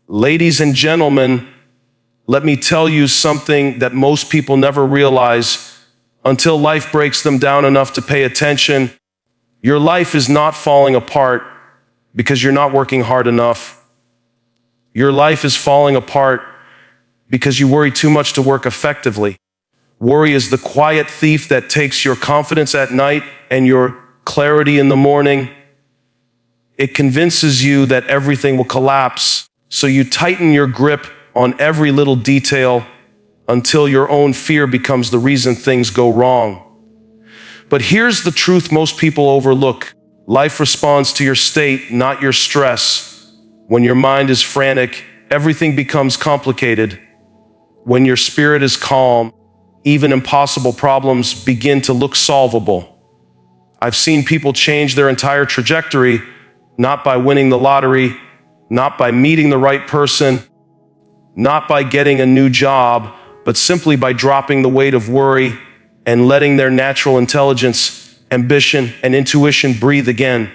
Ladies and gentlemen, let me tell you something that most people never realize until life breaks them down enough to pay attention. Your life is not falling apart because you're not working hard enough. Your life is falling apart because you worry too much to work effectively. Worry is the quiet thief that takes your confidence at night and your clarity in the morning. It convinces you that everything will collapse, so you tighten your grip on every little detail until your own fear becomes the reason things go wrong. But here's the truth most people overlook. Life responds to your state, not your stress. When your mind is frantic, everything becomes complicated. When your spirit is calm, even impossible problems begin to look solvable. I've seen people change their entire trajectory, not by winning the lottery, not by meeting the right person, not by getting a new job, but simply by dropping the weight of worry and letting their natural intelligence, ambition, and intuition breathe again.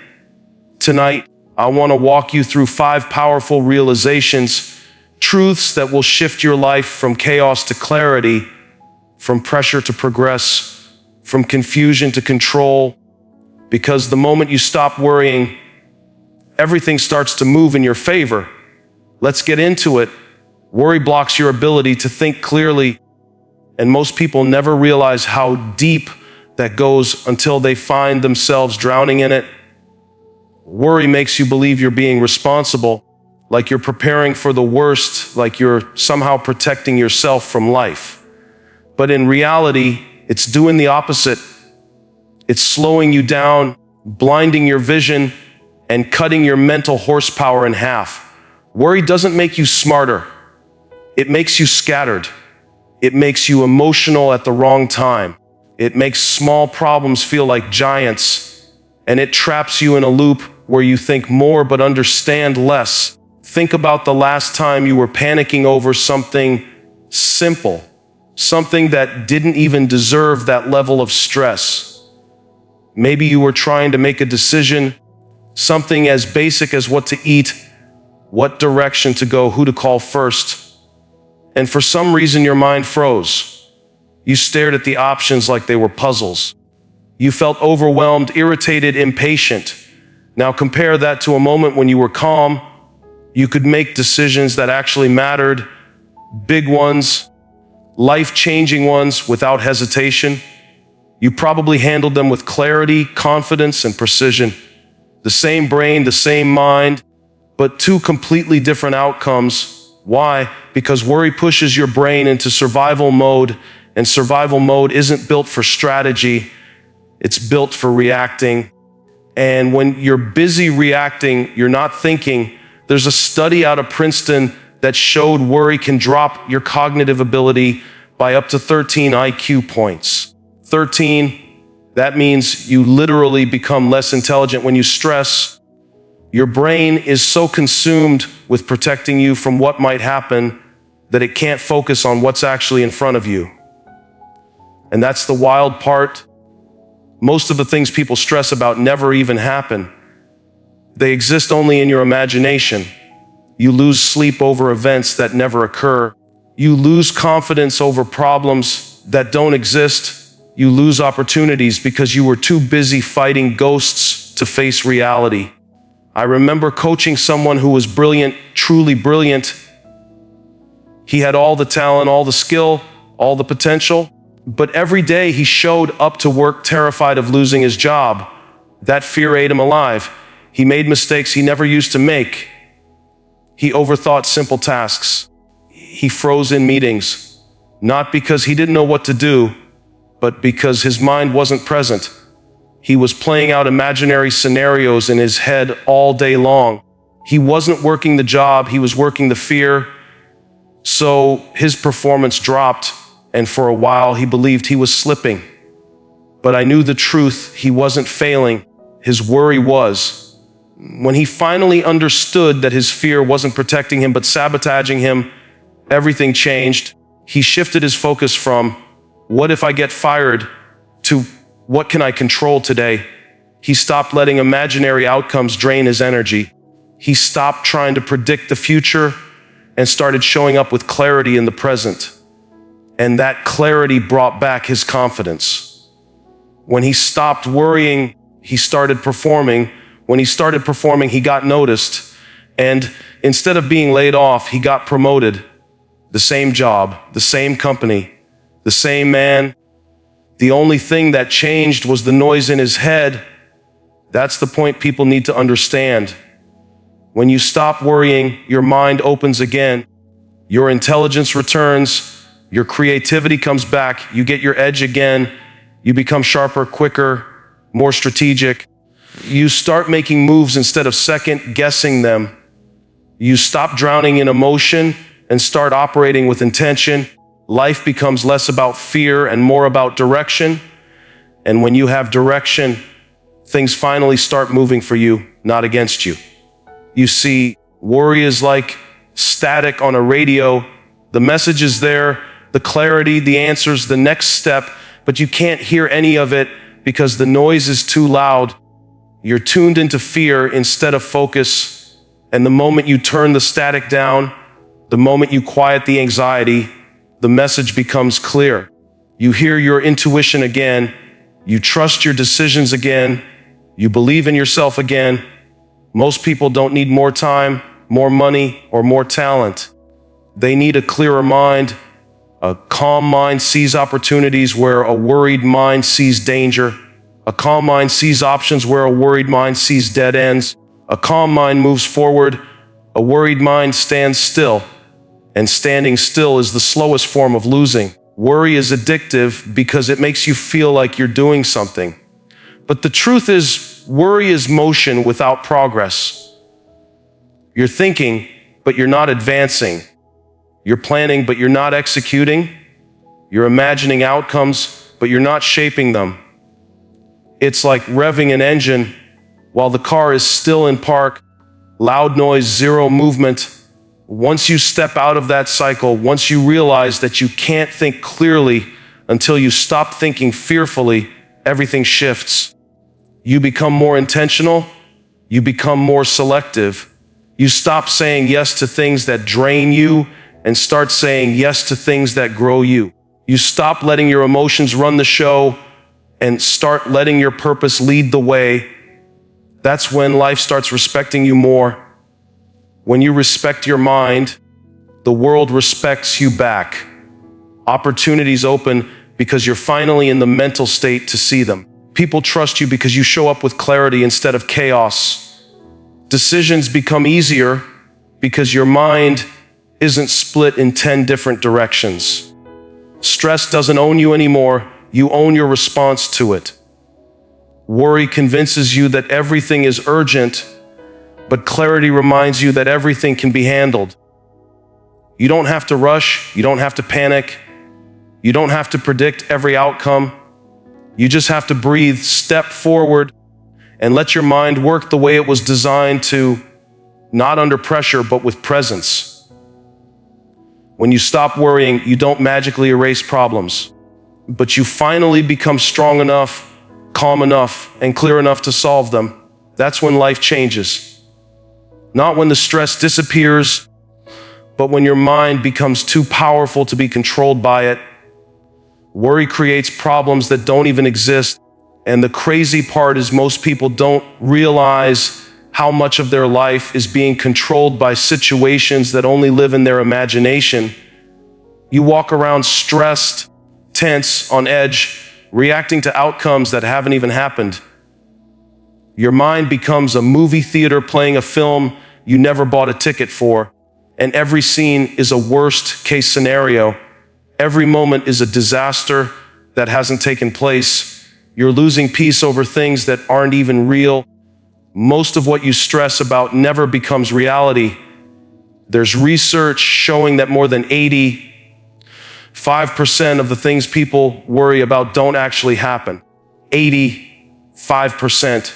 Tonight, I want to walk you through 5 powerful realizations, truths that will shift your life from chaos to clarity, from pressure to progress, from confusion to control. Because the moment you stop worrying, everything starts to move in your favor. Let's get into it. Worry blocks your ability to think clearly, and most people never realize how deep that goes until they find themselves drowning in it. Worry makes you believe you're being responsible, like you're preparing for the worst, like you're somehow protecting yourself from life. But in reality, it's doing the opposite. It's slowing you down, blinding your vision, and cutting your mental horsepower in half. Worry doesn't make you smarter. It makes you scattered. It makes you emotional at the wrong time. It makes small problems feel like giants, and it traps you in a loop where you think more but understand less. Think about the last time you were panicking over something simple, something that didn't even deserve that level of stress. Maybe you were trying to make a decision, something as basic as what to eat, what direction to go, who to call first. And for some reason, your mind froze. You stared at the options like they were puzzles. You felt overwhelmed, irritated, impatient. Now compare that to a moment when you were calm. You could make decisions that actually mattered, big ones, life-changing ones without hesitation. You probably handled them with clarity, confidence, and precision. The same brain, the same mind, but 2 completely different outcomes. Why? Because worry pushes your brain into survival mode, and survival mode isn't built for strategy, it's built for reacting. And when you're busy reacting, you're not thinking. There's a study out of Princeton that showed worry can drop your cognitive ability by up to 13 IQ points. 13, that means you literally become less intelligent when you stress. Your brain is so consumed with protecting you from what might happen that it can't focus on what's actually in front of you. And that's the wild part. Most of the things people stress about never even happen. They exist only in your imagination. You lose sleep over events that never occur. You lose confidence over problems that don't exist. You lose opportunities because you were too busy fighting ghosts to face reality. I remember coaching someone who was brilliant, truly brilliant. He had all the talent, all the skill, all the potential, but every day he showed up to work terrified of losing his job. That fear ate him alive. He made mistakes he never used to make. He overthought simple tasks. He froze in meetings, not because he didn't know what to do, but because his mind wasn't present. He was playing out imaginary scenarios in his head all day long. He wasn't working the job, he was working the fear. So his performance dropped, and for a while he believed he was slipping. But I knew the truth, he wasn't failing, his worry was. When he finally understood that his fear wasn't protecting him but sabotaging him, everything changed. He shifted his focus from, what if I get fired, to what can I control today? He stopped letting imaginary outcomes drain his energy. He stopped trying to predict the future and started showing up with clarity in the present. And that clarity brought back his confidence. When he stopped worrying, he started performing. When he started performing, he got noticed. And instead of being laid off, he got promoted. The same job, the same company, the same man. The only thing that changed was the noise in his head. That's the point people need to understand. When you stop worrying, your mind opens again. Your intelligence returns. Your creativity comes back. You get your edge again. You become sharper, quicker, more strategic. You start making moves instead of second guessing them. You stop drowning in emotion and start operating with intention. Life becomes less about fear and more about direction. And when you have direction, things finally start moving for you, not against you. You see, worry is like static on a radio. The message is there, the clarity, the answers, the next step, but you can't hear any of it because the noise is too loud. You're tuned into fear instead of focus. And the moment you turn the static down, the moment you quiet the anxiety, the message becomes clear. You hear your intuition again. You trust your decisions again. You believe in yourself again. Most people don't need more time, more money, or more talent. They need a clearer mind. A calm mind sees opportunities where a worried mind sees danger. A calm mind sees options where a worried mind sees dead ends. A calm mind moves forward. A worried mind stands still. And standing still is the slowest form of losing. Worry is addictive because it makes you feel like you're doing something. But the truth is, worry is motion without progress. You're thinking, but you're not advancing. You're planning, but you're not executing. You're imagining outcomes, but you're not shaping them. It's like revving an engine while the car is still in park. Loud noise, zero movement. Once you step out of that cycle, once you realize that you can't think clearly until you stop thinking fearfully, everything shifts. You become more intentional. You become more selective. You stop saying yes to things that drain you and start saying yes to things that grow you. You stop letting your emotions run the show and start letting your purpose lead the way. That's when life starts respecting you more. When you respect your mind, the world respects you back. Opportunities open because you're finally in the mental state to see them. People trust you because you show up with clarity instead of chaos. Decisions become easier because your mind isn't split in 10 different directions. Stress doesn't own you anymore. You own your response to it. Worry convinces you that everything is urgent, but clarity reminds you that everything can be handled. You don't have to rush. You don't have to panic. You don't have to predict every outcome. You just have to breathe, step forward, and let your mind work the way it was designed to, not under pressure, but with presence. When you stop worrying, you don't magically erase problems, but you finally become strong enough, calm enough, and clear enough to solve them. That's when life changes. Not when the stress disappears, but when your mind becomes too powerful to be controlled by it. Worry creates problems that don't even exist. And the crazy part is most people don't realize how much of their life is being controlled by situations that only live in their imagination. You walk around stressed, tense, on edge, reacting to outcomes that haven't even happened. Your mind becomes a movie theater playing a film you never bought a ticket for, and every scene is a worst-case scenario. Every moment is a disaster that hasn't taken place. You're losing peace over things that aren't even real. Most of what you stress about never becomes reality. There's research showing that more than 85% of the things people worry about don't actually happen. 85%.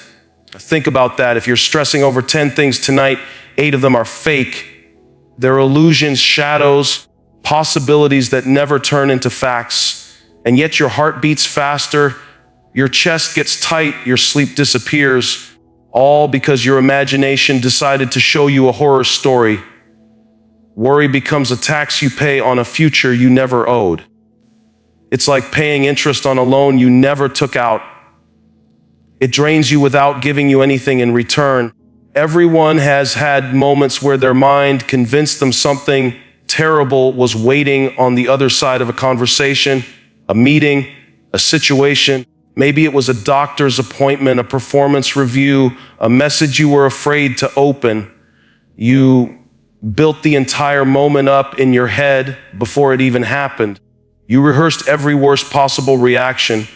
Think about that. If you're stressing over 10 things tonight, 8 of them are fake. They're illusions, shadows, possibilities that never turn into facts. And yet your heart beats faster, your chest gets tight, your sleep disappears, all because your imagination decided to show you a horror story. Worry becomes a tax you pay on a future you never owed. It's like paying interest on a loan you never took out. It drains you without giving you anything in return. Everyone has had moments where their mind convinced them something terrible was waiting on the other side of a conversation, a meeting, a situation. Maybe it was a doctor's appointment, a performance review, a message you were afraid to open. You built the entire moment up in your head before it even happened. You rehearsed every worst possible reaction.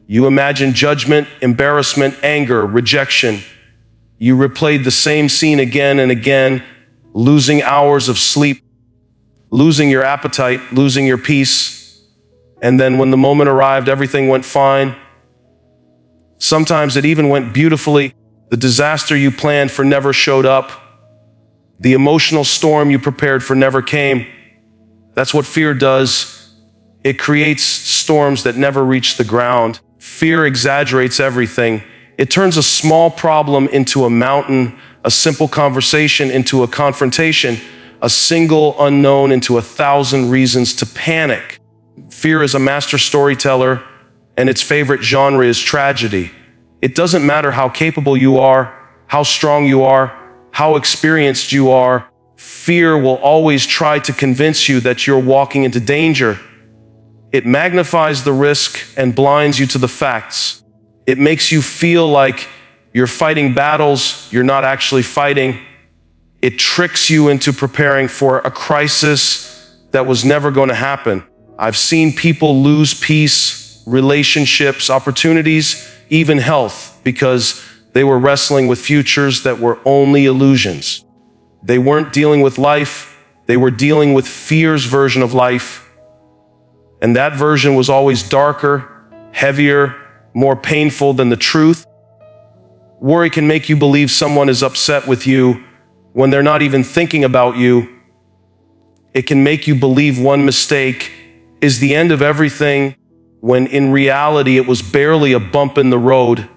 You imagined judgment, embarrassment, anger, rejection. You replayed the same scene again and again, losing hours of sleep, losing your appetite, losing your peace. And then when the moment arrived, everything went fine. Sometimes it even went beautifully. The disaster you planned for never showed up. The emotional storm you prepared for never came. That's what fear does. It creates storms that never reach the ground. Fear exaggerates everything. It turns a small problem into a mountain, a simple conversation into a confrontation, a single unknown into 1,000 reasons to panic. Fear is a master storyteller, and its favorite genre is tragedy. It doesn't matter how capable you are, how strong you are, how experienced you are. Fear will always try to convince you that you're walking into danger. It magnifies the risk and blinds you to the facts. It makes you feel like you're fighting battles you're not actually fighting. It tricks you into preparing for a crisis that was never going to happen. I've seen people lose peace, relationships, opportunities, even health, because they were wrestling with futures that were only illusions. They weren't dealing with life, they were dealing with fear's version of life. And that version was always darker, heavier, more painful than the truth. Worry can make you believe someone is upset with you when they're not even thinking about you. It can make you believe one mistake is the end of everything, when in reality it was barely a bump in the road.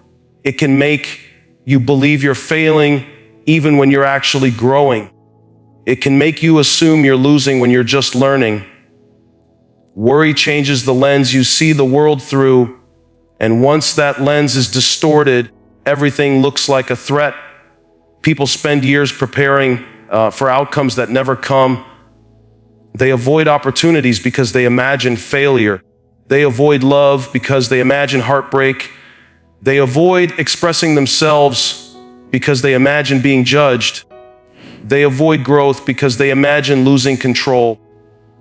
It can make you believe you're failing even when you're actually growing. It can make you assume you're losing when you're just learning. Worry changes the lens you see the world through, and once that lens is distorted, everything looks like a threat. People spend years preparing for outcomes that never come. They avoid opportunities because they imagine failure. They avoid love because they imagine heartbreak. They avoid expressing themselves because they imagine being judged. They avoid growth because they imagine losing control.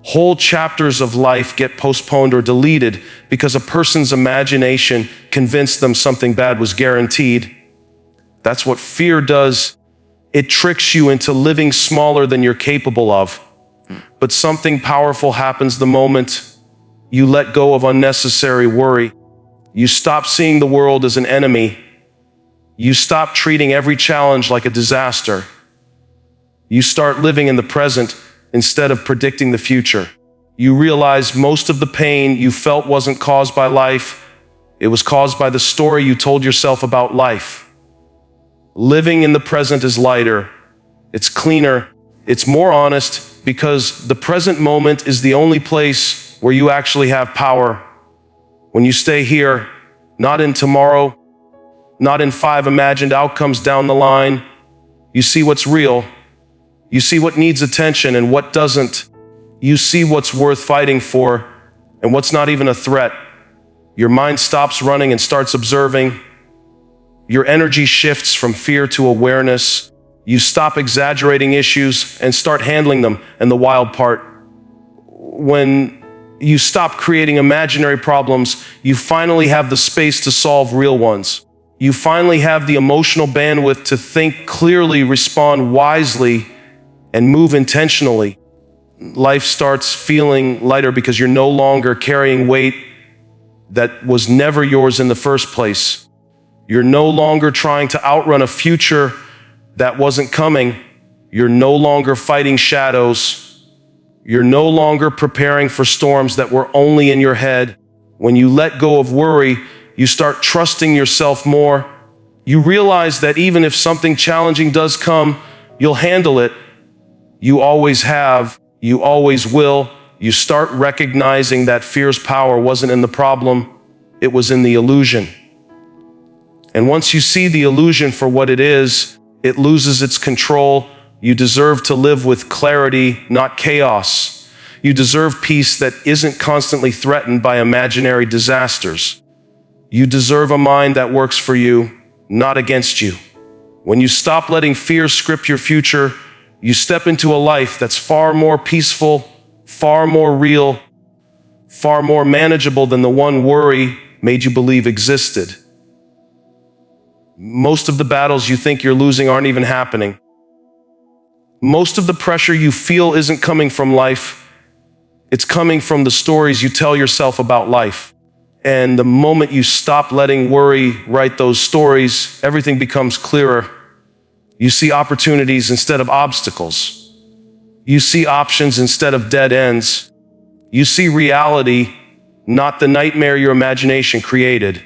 Whole chapters of life get postponed or deleted because a person's imagination convinced them something bad was guaranteed. That's what fear does. It tricks you into living smaller than you're capable of. But something powerful happens the moment you let go of unnecessary worry. You stop seeing the world as an enemy. You stop treating every challenge like a disaster. You start living in the present instead of predicting the future. You realize most of the pain you felt wasn't caused by life. It was caused by the story you told yourself about life. Living in the present is lighter. It's cleaner. It's more honest, because the present moment is the only place where you actually have power. When you stay here, not in tomorrow, not in 5 imagined outcomes down the line, you see what's real. You see what needs attention and what doesn't. You see what's worth fighting for and what's not even a threat. Your mind stops running and starts observing. Your energy shifts from fear to awareness. You stop exaggerating issues and start handling them. And the wild part, when you stop creating imaginary problems, you finally have the space to solve real ones. You finally have the emotional bandwidth to think clearly, respond wisely, and move intentionally. Life starts feeling lighter because you're no longer carrying weight that was never yours in the first place. You're no longer trying to outrun a future that wasn't coming. You're no longer fighting shadows. You're no longer preparing for storms that were only in your head. When you let go of worry, you start trusting yourself more. You realize that even if something challenging does come, you'll handle it. You always have, you always will. You start recognizing that fear's power wasn't in the problem, it was in the illusion. And once you see the illusion for what it is, it loses its control. You deserve to live with clarity, not chaos. You deserve peace that isn't constantly threatened by imaginary disasters. You deserve a mind that works for you, not against you. When you stop letting fear script your future, you step into a life that's far more peaceful, far more real, far more manageable than the one worry made you believe existed. Most of the battles you think you're losing aren't even happening. Most of the pressure you feel isn't coming from life. It's coming from the stories you tell yourself about life. And the moment you stop letting worry write those stories, everything becomes clearer. You see opportunities instead of obstacles. You see options instead of dead ends. You see reality, not the nightmare your imagination created.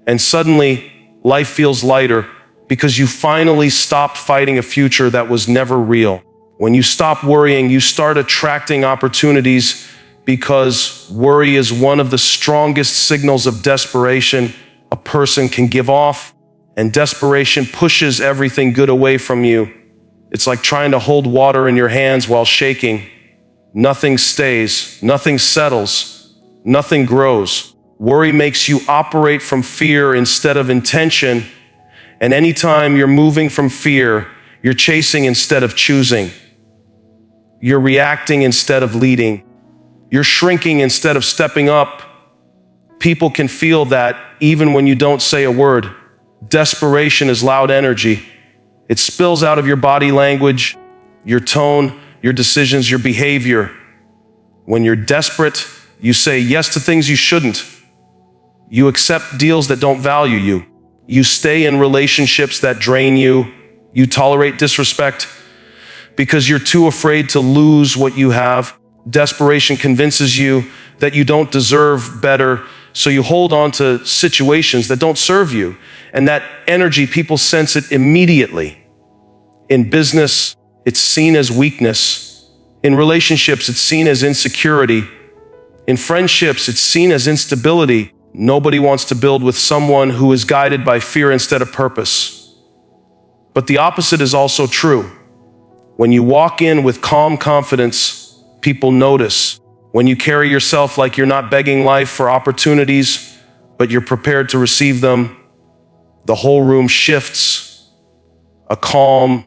And suddenly, life feels lighter because you finally stopped fighting a future that was never real. When you stop worrying, you start attracting opportunities because worry is one of the strongest signals of desperation a person can give off, and desperation pushes everything good away from you. It's like trying to hold water in your hands while shaking. Nothing stays, nothing settles, nothing grows. Worry makes you operate from fear instead of intention, and anytime you're moving from fear, you're chasing instead of choosing. You're reacting instead of leading. You're shrinking instead of stepping up. People can feel that even when you don't say a word. Desperation is loud energy. It spills out of your body language, your tone, your decisions, your behavior. When you're desperate, you say yes to things you shouldn't. You accept deals that don't value you. You stay in relationships that drain you. You tolerate disrespect because you're too afraid to lose what you have. Desperation convinces you that you don't deserve better, so you hold on to situations that don't serve you. And that energy, people sense it immediately. In business, it's seen as weakness. In relationships, it's seen as insecurity. In friendships, it's seen as instability. Nobody wants to build with someone who is guided by fear instead of purpose. But the opposite is also true. When you walk in with calm confidence, people notice. When you carry yourself like you're not begging life for opportunities, but you're prepared to receive them, the whole room shifts. A calm,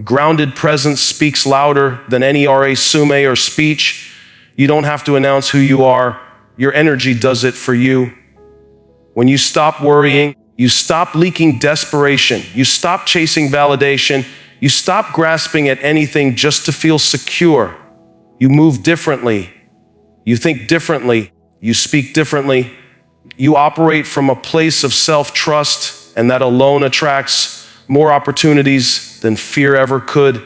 grounded presence speaks louder than any resume or speech. You don't have to announce who you are. Your energy does it for you. When you stop worrying, you stop leaking desperation. You stop chasing validation. You stop grasping at anything just to feel secure. You move differently. You think differently. You speak differently. You operate from a place of self-trust, and that alone attracts more opportunities than fear ever could.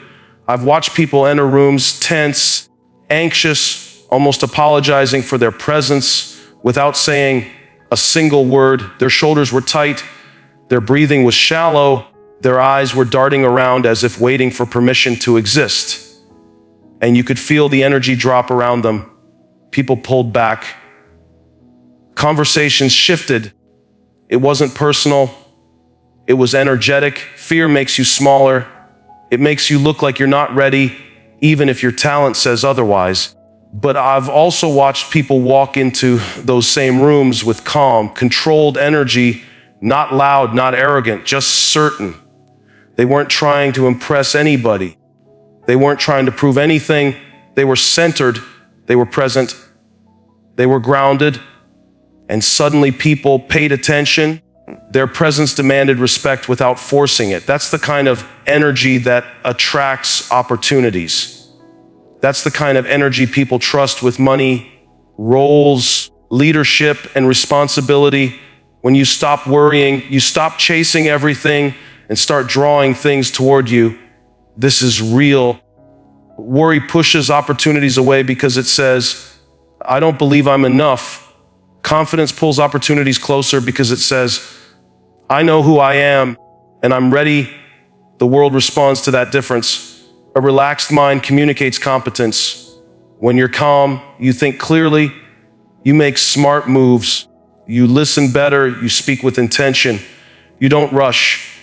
I've watched people enter rooms tense, anxious, almost apologizing for their presence without saying a single word. Their shoulders were tight, their breathing was shallow, their eyes were darting around as if waiting for permission to exist. And you could feel the energy drop around them. People pulled back. Conversations shifted. It wasn't personal. It was energetic. Fear makes you smaller. It makes you look like you're not ready, even if your talent says otherwise. But I've also watched people walk into those same rooms with calm, controlled energy, not loud, not arrogant, just certain. They weren't trying to impress anybody. They weren't trying to prove anything. They were centered. They were present. They were grounded. And suddenly people paid attention. Their presence demanded respect without forcing it. That's the kind of energy that attracts opportunities. That's the kind of energy people trust with money, roles, leadership, and responsibility. When you stop worrying, you stop chasing everything and start drawing things toward you. This is real. Worry pushes opportunities away because it says, I don't believe I'm enough. Confidence pulls opportunities closer because it says, I know who I am and I'm ready. The world responds to that difference. A relaxed mind communicates competence. When you're calm, you think clearly, you make smart moves, you listen better, you speak with intention, you don't rush,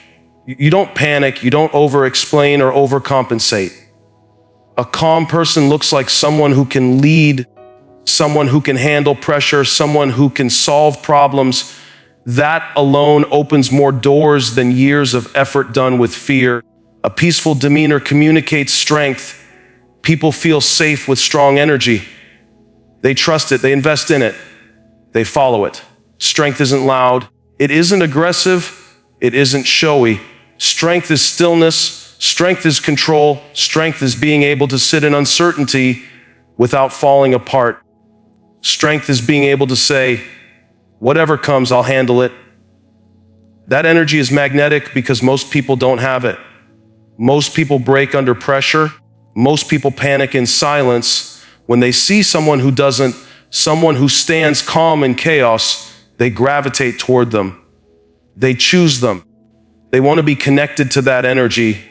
you don't panic, you don't over-explain or overcompensate. A calm person looks like someone who can lead, someone who can handle pressure, someone who can solve problems. That alone opens more doors than years of effort done with fear. A peaceful demeanor communicates strength. People feel safe with strong energy. They trust it, they invest in it, they follow it. Strength isn't loud, it isn't aggressive, it isn't showy. Strength is stillness, strength is control, strength is being able to sit in uncertainty without falling apart. Strength is being able to say, whatever comes, I'll handle it. That energy is magnetic because most people don't have it. Most people break under pressure. Most people panic in silence. When they see someone who doesn't, someone who stands calm in chaos, they gravitate toward them. They choose them. They want to be connected to that energy.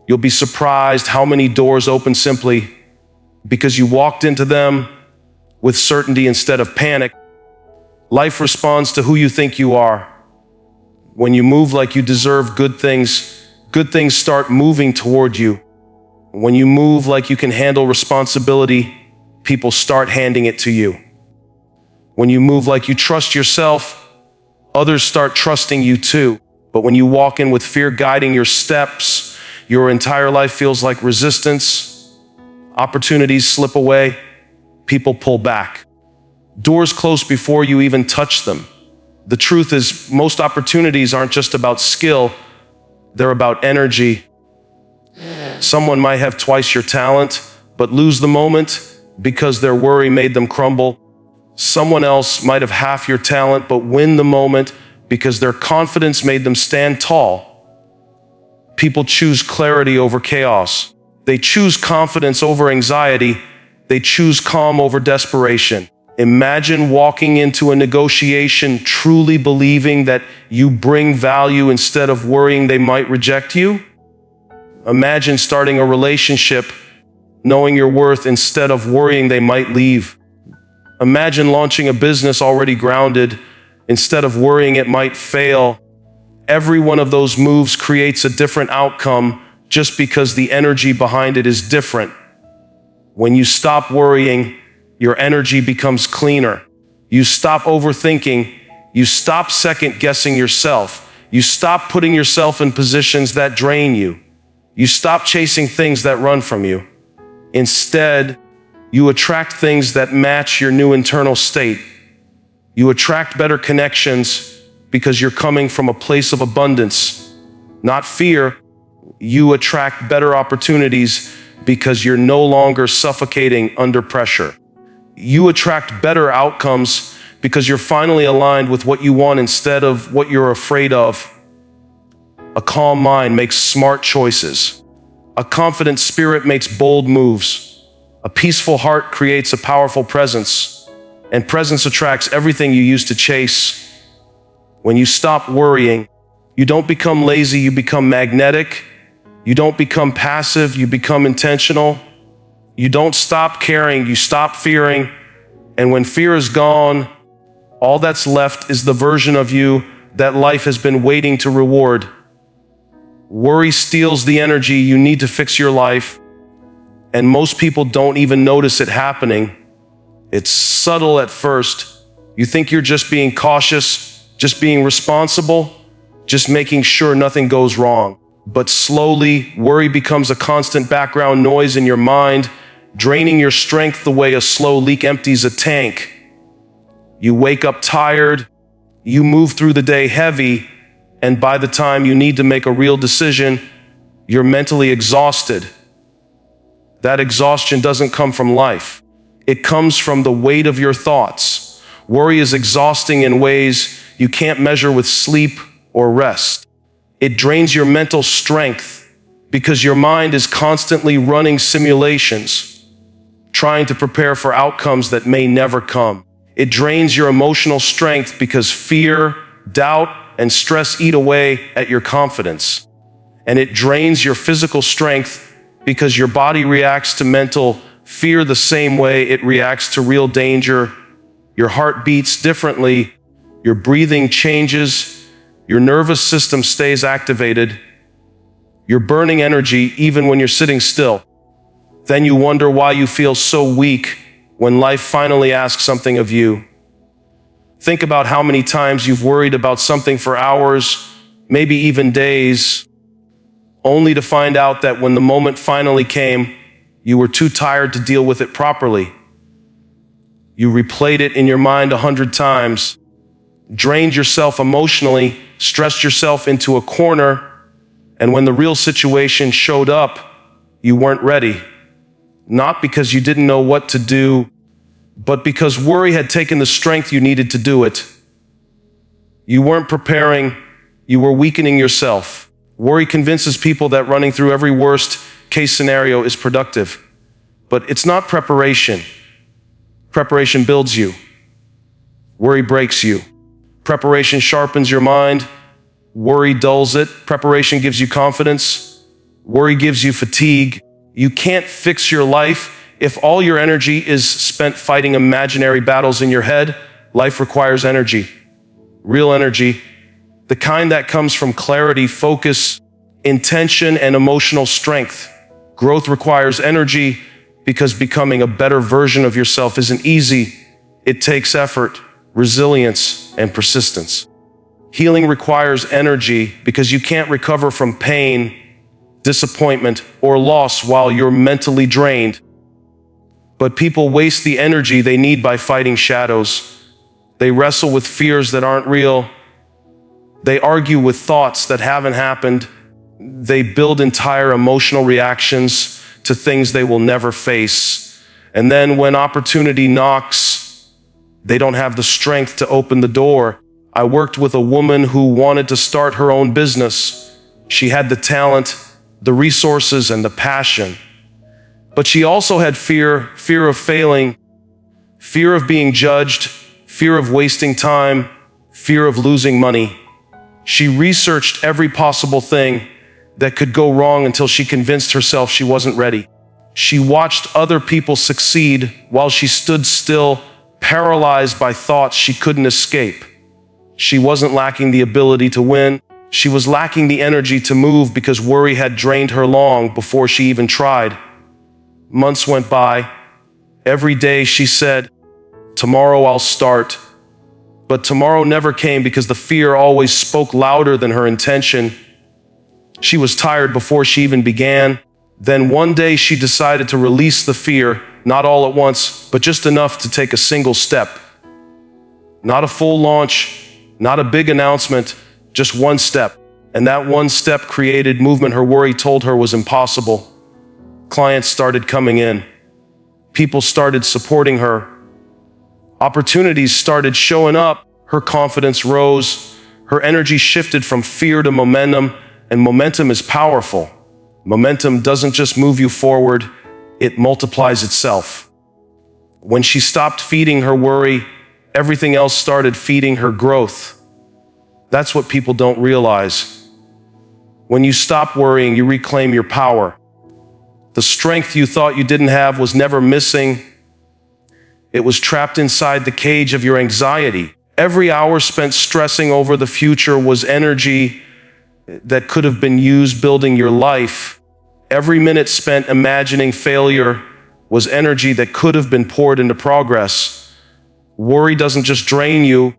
You'll be surprised how many doors open simply because you walked into them with certainty instead of panic. Life responds to who you think you are. When you move like you deserve good things start moving toward you. When you move like you can handle responsibility, people start handing it to you. When you move like you trust yourself, others start trusting you too. But when you walk in with fear guiding your steps, your entire life feels like resistance. Opportunities slip away, people pull back. Doors close before you even touch them. The truth is, most opportunities aren't just about skill, they're about energy. Someone might have twice your talent, but lose the moment because their worry made them crumble. Someone else might have half your talent, but win the moment because their confidence made them stand tall. People choose clarity over chaos. They choose confidence over anxiety. They choose calm over desperation. Imagine walking into a negotiation truly believing that you bring value instead of worrying they might reject you. Imagine starting a relationship knowing your worth instead of worrying they might leave. Imagine launching a business already grounded instead of worrying it might fail. Every one of those moves creates a different outcome just because the energy behind it is different. When you stop worrying, your energy becomes cleaner. You stop overthinking. You stop second-guessing yourself. You stop putting yourself in positions that drain you. You stop chasing things that run from you. Instead, you attract things that match your new internal state. You attract better connections because you're coming from a place of abundance, not fear. You attract better opportunities because you're no longer suffocating under pressure. You attract better outcomes because you're finally aligned with what you want instead of what you're afraid of. A calm mind makes smart choices. A confident spirit makes bold moves. A peaceful heart creates a powerful presence, and presence attracts everything you used to chase. When you stop worrying, you don't become lazy, you become magnetic. You don't become passive, you become intentional. You don't stop caring, you stop fearing. And when fear is gone, all that's left is the version of you that life has been waiting to reward. Worry steals the energy you need to fix your life, and most people don't even notice it happening. It's subtle at first. You think you're just being cautious, just being responsible, just making sure nothing goes wrong. But slowly, worry becomes a constant background noise in your mind, draining your strength the way a slow leak empties a tank. You wake up tired, you move through the day heavy, and by the time you need to make a real decision, you're mentally exhausted. That exhaustion doesn't come from life. It comes from the weight of your thoughts. Worry is exhausting in ways you can't measure with sleep or rest. It drains your mental strength because your mind is constantly running simulations, trying to prepare for outcomes that may never come. It drains your emotional strength because fear, doubt, and stress eat away at your confidence. And it drains your physical strength because your body reacts to mental fear the same way it reacts to real danger. Your heart beats differently, your breathing changes, your nervous system stays activated, you're burning energy even when you're sitting still. Then you wonder why you feel so weak when life finally asks something of you. Think about how many times you've worried about something for hours, maybe even days, only to find out that when the moment finally came, you were too tired to deal with it properly. You replayed it in your mind 100 times, drained yourself emotionally, stressed yourself into a corner, and when the real situation showed up, you weren't ready. Not because you didn't know what to do, but because worry had taken the strength you needed to do it. You weren't preparing, you were weakening yourself. Worry convinces people that running through every worst case scenario is productive. But it's not preparation. Preparation builds you. Worry breaks you. Preparation sharpens your mind. Worry dulls it. Preparation gives you confidence. Worry gives you fatigue. You can't fix your life if all your energy is spent fighting imaginary battles in your head. Life requires energy. Real energy. The kind that comes from clarity, focus, intention, and emotional strength. Growth requires energy because becoming a better version of yourself isn't easy. It takes effort, resilience, and persistence. Healing requires energy because you can't recover from pain, disappointment, or loss while you're mentally drained. But people waste the energy they need by fighting shadows. They wrestle with fears that aren't real. They argue with thoughts that haven't happened. They build entire emotional reactions to things they will never face. And then when opportunity knocks, they don't have the strength to open the door. I worked with a woman who wanted to start her own business. She had the talent, the resources, and the passion. But she also had fear of failing, fear of being judged, fear of wasting time, fear of losing money. She researched every possible thing that could go wrong until she convinced herself she wasn't ready. She watched other people succeed while she stood still, paralyzed by thoughts she couldn't escape. She wasn't lacking the ability to win. She was lacking the energy to move because worry had drained her long before she even tried. Months went by. Every day she said, "Tomorrow I'll start." But tomorrow never came because the fear always spoke louder than her intention. She was tired before she even began. Then one day she decided to release the fear, not all at once, but just enough to take a single step. Not a full launch, not a big announcement, just one step. And that one step created movement her worry told her was impossible. Clients started coming in. People started supporting her. Opportunities started showing up. Her confidence rose. Her energy shifted from fear to momentum, and momentum is powerful. Momentum doesn't just move you forward, it multiplies itself. When she stopped feeding her worry, everything else started feeding her growth. That's what people don't realize. When you stop worrying, you reclaim your power. The strength you thought you didn't have was never missing. It was trapped inside the cage of your anxiety. Every hour spent stressing over the future was energy that could have been used building your life. Every minute spent imagining failure was energy that could have been poured into progress. Worry doesn't just drain you,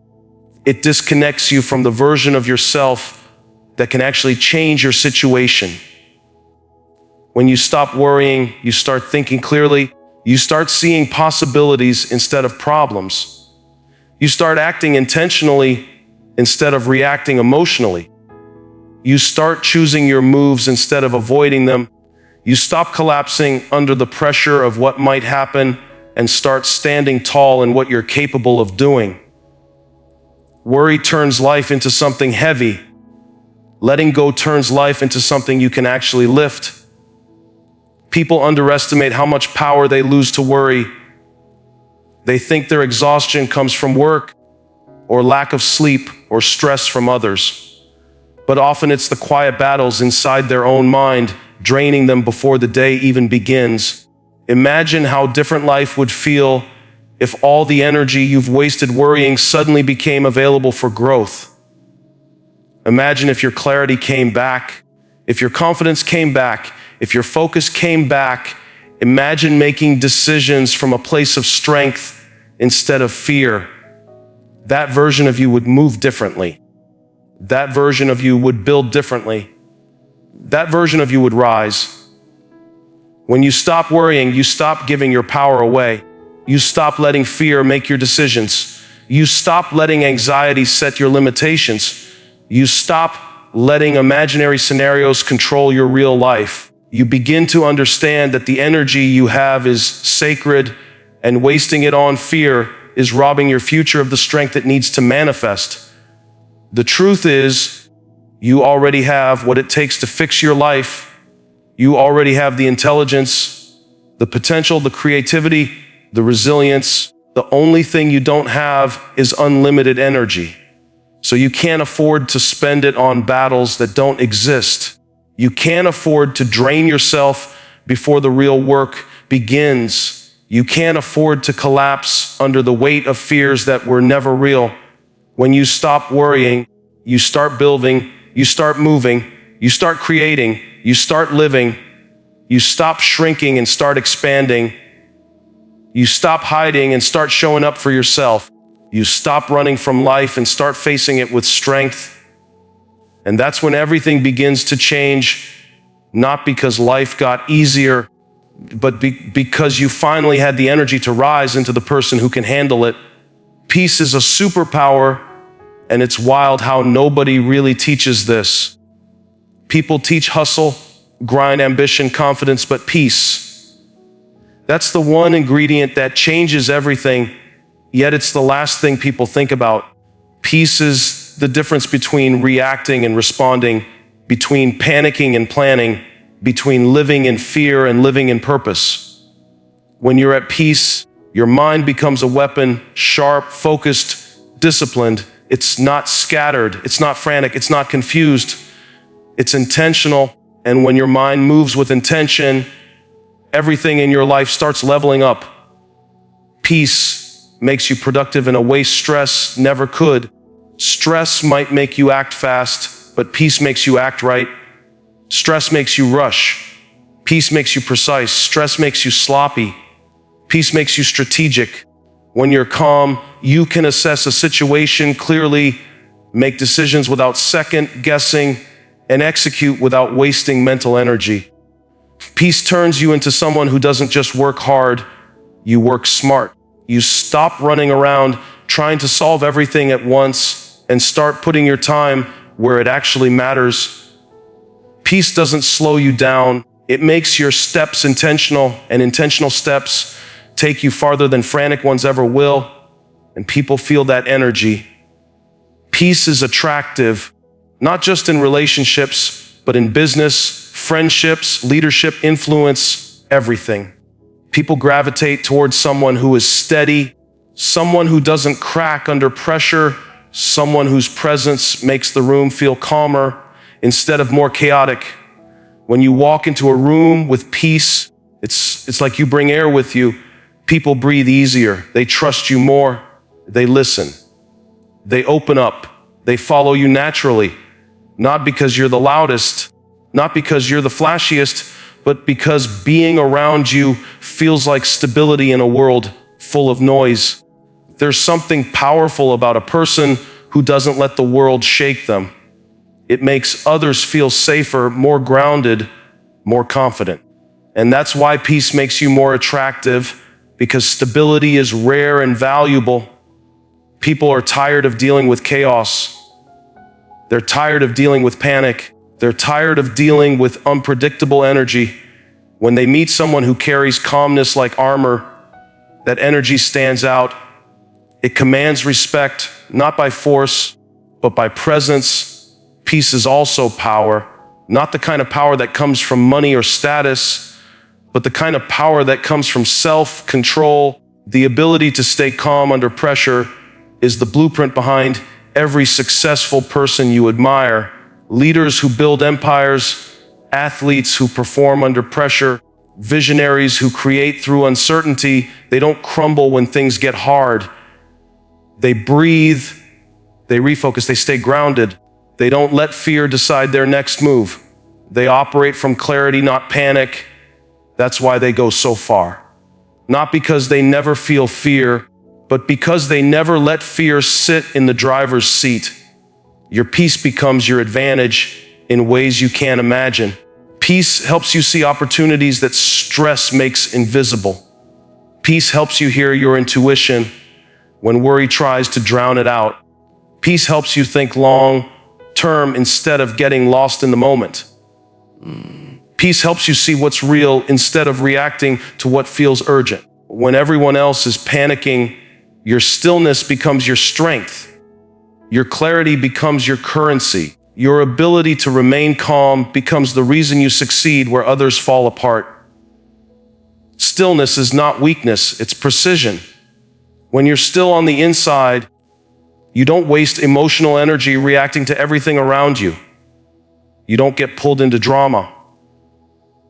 it disconnects you from the version of yourself that can actually change your situation. When you stop worrying, you start thinking clearly. You start seeing possibilities instead of problems. You start acting intentionally instead of reacting emotionally. You start choosing your moves instead of avoiding them. You stop collapsing under the pressure of what might happen and start standing tall in what you're capable of doing. Worry turns life into something heavy. Letting go turns life into something you can actually lift. People underestimate how much power they lose to worry. They think their exhaustion comes from work, or lack of sleep, or stress from others. But often it's the quiet battles inside their own mind draining them before the day even begins. Imagine how different life would feel if all the energy you've wasted worrying suddenly became available for growth. Imagine if your clarity came back, if your confidence came back, if your focus came back. Imagine making decisions from a place of strength instead of fear. That version of you would move differently. That version of you would build differently. That version of you would rise. When you stop worrying, you stop giving your power away. You stop letting fear make your decisions. You stop letting anxiety set your limitations. You stop letting imaginary scenarios control your real life. You begin to understand that the energy you have is sacred, and wasting it on fear is robbing your future of the strength it needs to manifest. The truth is, you already have what it takes to fix your life. You already have the intelligence, the potential, the creativity, the resilience. The only thing you don't have is unlimited energy. So you can't afford to spend it on battles that don't exist. You can't afford to drain yourself before the real work begins. You can't afford to collapse under the weight of fears that were never real. When you stop worrying, you start building, you start moving, you start creating, you start living, you stop shrinking and start expanding. You stop hiding and start showing up for yourself. You stop running from life and start facing it with strength. And that's when everything begins to change, not because life got easier, but because you finally had the energy to rise into the person who can handle it. Peace is a superpower, and it's wild how nobody really teaches this. People teach hustle, grind, ambition, confidence, but peace, that's the one ingredient that changes everything, yet it's the last thing people think about. Peace is the difference between reacting and responding, between panicking and planning, between living in fear and living in purpose. When you're at peace, your mind becomes a weapon, sharp, focused, disciplined. It's not scattered, it's not frantic, it's not confused, it's intentional. And when your mind moves with intention, everything in your life starts leveling up. Peace makes you productive in a way stress never could. Stress might make you act fast, but peace makes you act right. Stress makes you rush. Peace makes you precise. Stress makes you sloppy. Peace makes you strategic. When you're calm, you can assess a situation clearly, make decisions without second guessing, and execute without wasting mental energy. Peace turns you into someone who doesn't just work hard, you work smart. You stop running around trying to solve everything at once and start putting your time where it actually matters. Peace doesn't slow you down. It makes your steps intentional, and intentional steps take you farther than frantic ones ever will, and people feel that energy. Peace is attractive, not just in relationships, but in business, friendships, leadership, influence, everything. People gravitate towards someone who is steady, someone who doesn't crack under pressure, someone whose presence makes the room feel calmer instead of more chaotic. When you walk into a room with peace, it's like you bring air with you. People breathe easier. They trust you more. They listen. They open up. They follow you naturally. Not because you're the loudest, not because you're the flashiest, but because being around you feels like stability in a world full of noise. There's something powerful about a person who doesn't let the world shake them. It makes others feel safer, more grounded, more confident. And that's why peace makes you more attractive, because stability is rare and valuable. People are tired of dealing with chaos. They're tired of dealing with panic. They're tired of dealing with unpredictable energy. When they meet someone who carries calmness like armor, that energy stands out. It commands respect, not by force, but by presence. Peace is also power, not the kind of power that comes from money or status, but the kind of power that comes from self-control. The ability to stay calm under pressure is the blueprint behind every successful person you admire. Leaders who build empires athletes who perform under pressure, visionaries who create through uncertainty. They don't crumble when things get hard. They breathe, they refocus, they stay grounded. They don't let fear decide their next move. They operate from clarity, not panic. That's why they go so far. Not because they never feel fear, but because they never let fear sit in the driver's seat. Your peace becomes your advantage in ways you can't imagine. Peace helps you see opportunities that stress makes invisible. Peace helps you hear your intuition when worry tries to drown it out. Peace helps you think long term instead of getting lost in the moment. Peace helps you see what's real instead of reacting to what feels urgent. When everyone else is panicking, your stillness becomes your strength. Your clarity becomes your currency. Your ability to remain calm becomes the reason you succeed where others fall apart. Stillness is not weakness, it's precision. When you're still on the inside, you don't waste emotional energy reacting to everything around you. You don't get pulled into drama.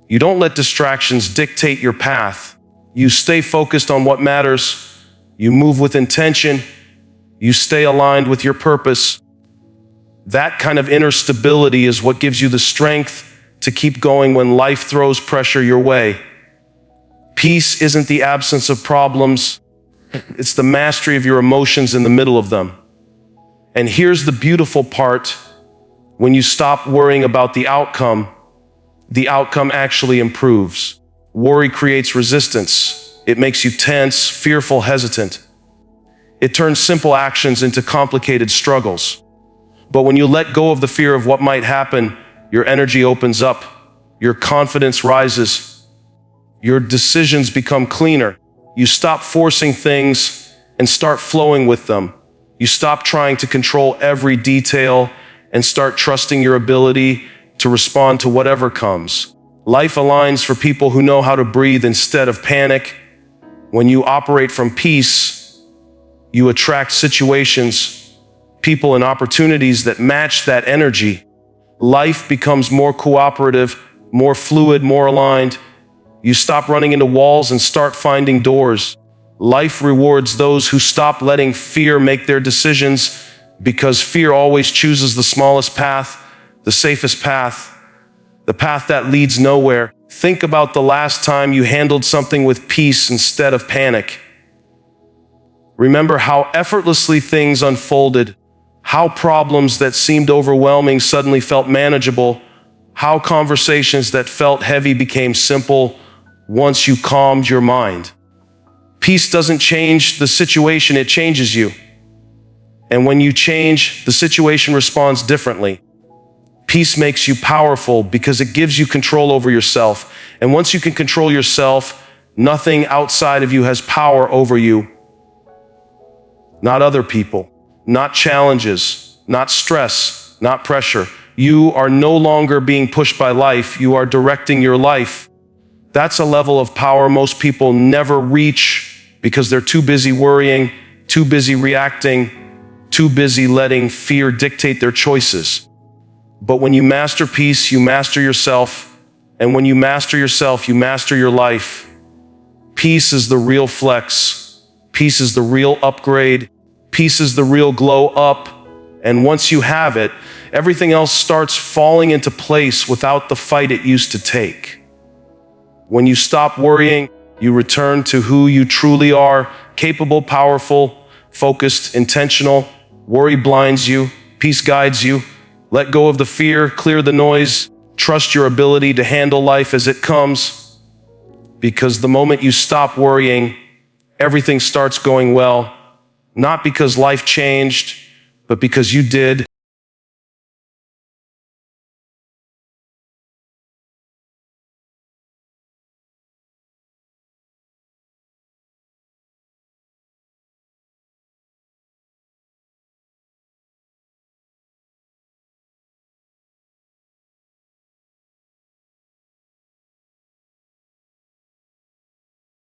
You don't let distractions dictate your path. You stay focused on what matters. You move with intention. You stay aligned with your purpose. That kind of inner stability is what gives you the strength to keep going when life throws pressure your way. Peace isn't the absence of problems. It's the mastery of your emotions in the middle of them. And here's the beautiful part. When you stop worrying about the outcome actually improves. Worry creates resistance. It makes you tense, fearful, hesitant. It turns simple actions into complicated struggles. But when you let go of the fear of what might happen, your energy opens up, your confidence rises, your decisions become cleaner. You stop forcing things and start flowing with them. You stop trying to control every detail and start trusting your ability to respond to whatever comes. Life aligns for people who know how to breathe instead of panic. When you operate from peace, you attract situations, people, and opportunities that match that energy. Life becomes more cooperative, more fluid, more aligned. You stop running into walls and start finding doors. Life rewards those who stop letting fear make their decisions, because fear always chooses the smallest path, the safest path, the path that leads nowhere. Think about the last time you handled something with peace instead of panic. Remember how effortlessly things unfolded, how problems that seemed overwhelming suddenly felt manageable, how conversations that felt heavy became simple once you calmed your mind. Peace doesn't change the situation, it changes you. And when you change, the situation responds differently. Peace makes you powerful because it gives you control over yourself. And once you can control yourself, nothing outside of you has power over you. Not other people, not challenges, not stress, not pressure. You are no longer being pushed by life, you are directing your life. That's a level of power most people never reach because they're too busy worrying, too busy reacting, too busy letting fear dictate their choices. But when you master peace, you master yourself. And when you master yourself, you master your life. Peace is the real flex. Peace is the real upgrade. Peace is the real glow up. And once you have it, everything else starts falling into place without the fight it used to take. When you stop worrying, you return to who you truly are, capable, powerful, focused, intentional. Worry blinds you, peace guides you. Let go of the fear, clear the noise, trust your ability to handle life as it comes. Because the moment you stop worrying, everything starts going well. Not because life changed, but because you did.